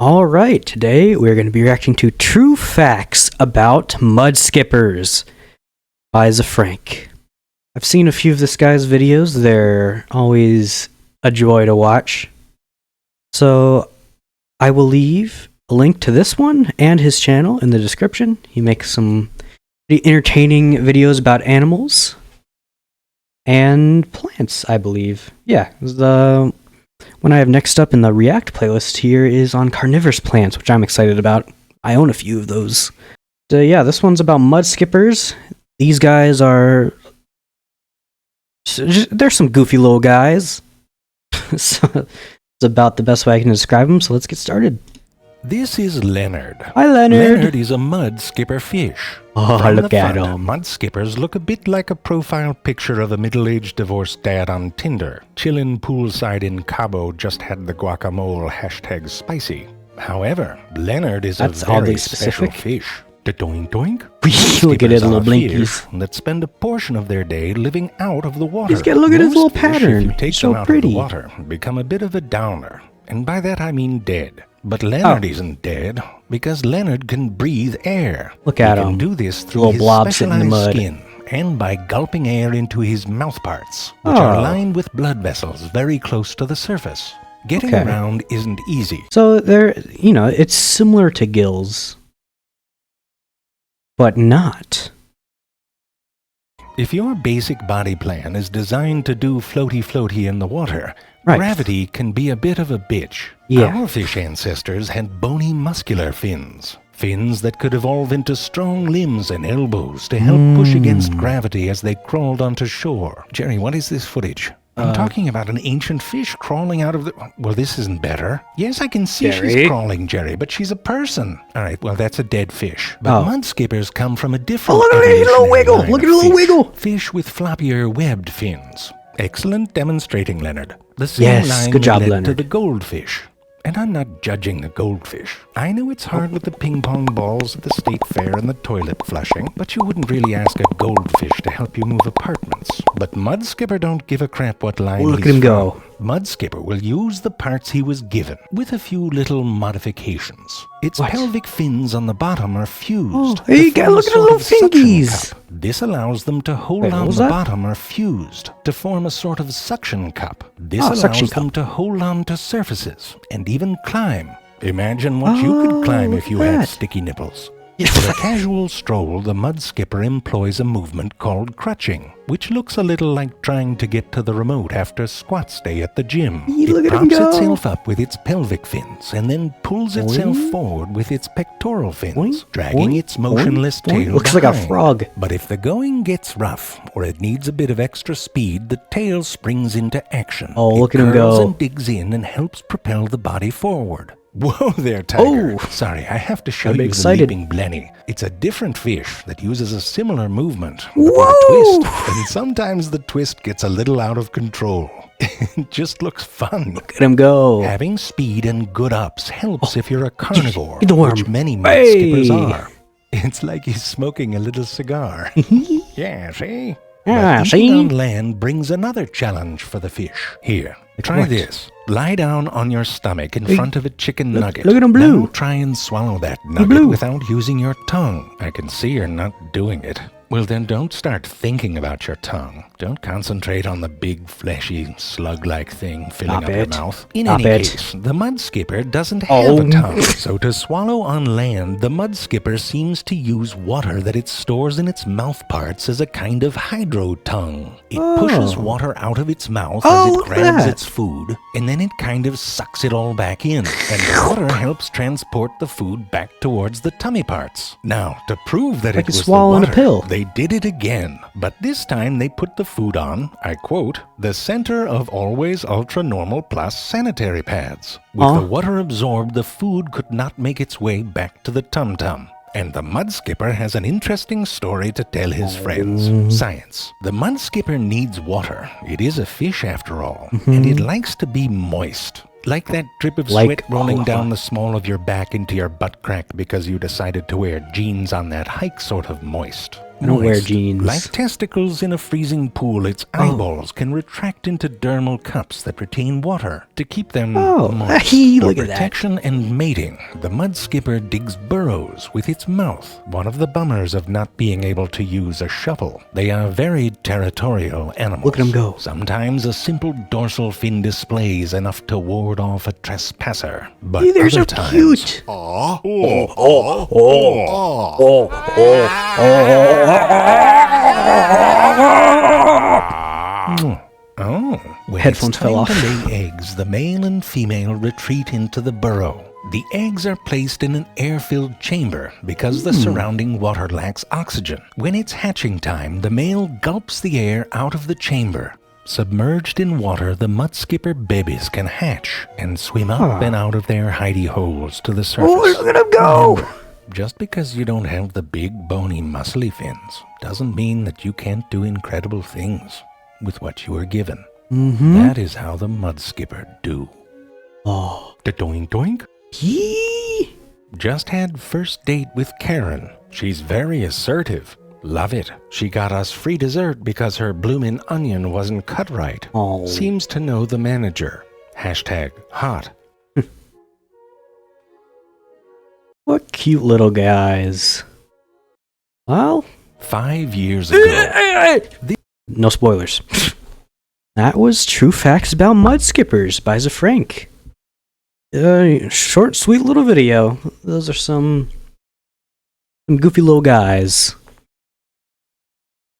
Alright, today we're going to be reacting to True Facts About Mudskippers by Frank. I've seen a few of this guy's videos, they're always a joy to watch. So I will leave a link to this one and his channel in the description. He makes some pretty entertaining videos about animals and plants, I believe. Yeah, the one I have next up in the React playlist here is on carnivorous plants, which I'm excited about. I own a few of those. So yeah, this one's about mudskippers. These guys are... they're some goofy little guys. So it's about the best way I can describe them, so let's get started. This is Leonard. Hi, Leonard. Leonard is a mudskipper fish. Oh, From look the at front, him. Mudskippers look a bit like a profile picture of a middle-aged divorced dad on Tinder. Chillin' poolside in Cabo, just had the guacamole #spicy. However, Leonard is That's a very oddly special specific. fish. The doink doink. Look at his Mudskippers little are blinkies. fish that spend a portion of their day living out of the water. Look at his little Most fish, pattern. If you take It's so them out pretty. of the water, become a bit of a downer. And by that I mean dead. But Leonard isn't dead, because Leonard can breathe air. Look at he him. can do this through Little his blob sitting in the specialized mud. skin, and by gulping air into his mouth parts, which Oh. are lined with blood vessels very close to the surface. Getting Okay. around isn't easy. So they're, it's similar to gills, but not. If your basic body plan is designed to do floaty-floaty in the water, Right. gravity can be a bit of a bitch. Yeah. Our fish ancestors had bony muscular fins. Fins that could evolve into strong limbs and elbows to help push against gravity as they crawled onto shore. Jerry, what is this footage? I'm talking about an ancient fish crawling out of the... Well, this isn't better. Yes, I can see Jerry? she's crawling, Jerry, but she's a person. All right, well, that's a dead fish. But mudskippers come from a different... Look at his little evolutionary wiggle! line Look at of his little fish. wiggle! Fish with floppier webbed fins. Excellent demonstrating, Leonard. The same Yes, line good job, led to Leonard. the goldfish. And I'm not judging the goldfish. I know it's hard with the ping pong balls at the state fair and the toilet flushing, but you wouldn't really ask a goldfish to help you move apartments. But Mudskipper don't give a crap what line Look at he's him from. go. Mudskipper will use the parts he was given, with a few little modifications. Its What? pelvic fins on the bottom are fused. Oh, to hey, form look a at the sort little of suction fingies. cup. This allows them to hold Wait, what on was the that? bottom are fused to form a sort of suction cup. This Oh, allows suction them cup. to hold on to surfaces and even climb. Imagine what you could climb look if you at had that. sticky nipples. For a casual stroll, the mudskipper employs a movement called crutching, which looks a little like trying to get to the remote after squats day at the gym. Look It at him props go. itself up with its pelvic fins and then pulls itself Boing. forward with its pectoral fins, Boing, dragging boing, its motionless boing, boing. tail Looks like a behind. frog. But if the going gets rough, or it needs a bit of extra speed, the tail springs into action. Oh, It look at him curls go. and digs in and helps propel the body forward. Whoa there, Tiger. Oh. Sorry, I have to show I'm you excited. the leaping blenny. It's a different fish that uses a similar movement, but Whoa. with a twist. And sometimes the twist gets a little out of control. It just looks fun. Look at him go. Having speed and good ups helps if you're a carnivore, the worm. which many Hey. mudskippers are. It's like he's smoking a little cigar. Yeah, see? Yeah, But see? eating on land brings another challenge for the fish. Here, try what? this. Lie down on your stomach in front of a chicken nugget. look at him blue. Now try and swallow that nugget blue. without using your tongue. I can see you're not doing it. Well, then don't start thinking about your tongue. Don't concentrate on the big, fleshy, slug-like thing filling Stop up your it. mouth. In Stop any it. case, the mudskipper doesn't have Oh. a tongue. So to swallow on land, the mudskipper seems to use water that it stores in its mouth parts as a kind of hydro-tongue. It pushes water out of its mouth Oh, as it look at grabs that. its food, and then it kind of sucks it all back in, and the water helps transport the food back towards the tummy parts. Now, to prove that Like it was the swallowing a water, pill. they did it again, but this time they put the food on, I quote, the center of always ultra-normal plus sanitary pads. With the water absorbed, the food could not make its way back to the tum-tum. And the mudskipper has an interesting story to tell his friends. Science. The mudskipper needs water. It is a fish after all, and it likes to be moist. Like that drip of Like- sweat rolling down the small of your back into your butt crack because you decided to wear jeans on that hike sort of moist. I don't wear moist. jeans. Like testicles in a freezing pool, its eyeballs can retract into dermal cups that retain water to keep them moist. For Look at that. protection and mating, the mudskipper digs burrows with its mouth, one of the bummers of not being able to use a shovel. They are very territorial animals. Look at 'em go. Sometimes a simple dorsal fin display is enough to ward off a trespasser, but Hey, they're other so times, cute. When Headphones it's time fell off. to lay eggs, the male and female retreat into the burrow. The eggs are placed in an air-filled chamber because the surrounding water lacks oxygen. When it's hatching time, the male gulps the air out of the chamber. Submerged in water, the mudskipper babies can hatch and swim up and out of their hidey holes to the surface. Oh, look at him go! Remember, just because you don't have the big, bony, muscly fins doesn't mean that you can't do incredible things with what you are given. That is how the mudskipper do. Oh. Da-doink doink. Yee! Just had first date with Karen. She's very assertive. Love it. She got us free dessert because her bloomin' onion wasn't cut right. Oh. Seems to know the manager. Hashtag hot. What cute little guys. Well, 5 years ago. no spoilers. That was True Facts About Mudskippers by Zafrank. Short, sweet little video. Those are some goofy little guys.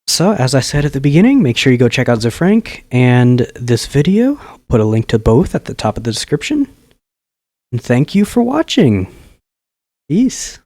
So, as I said at the beginning, make sure you go check out Zafrank and this video. I'll put a link to both at the top of the description. And thank you for watching. Peace.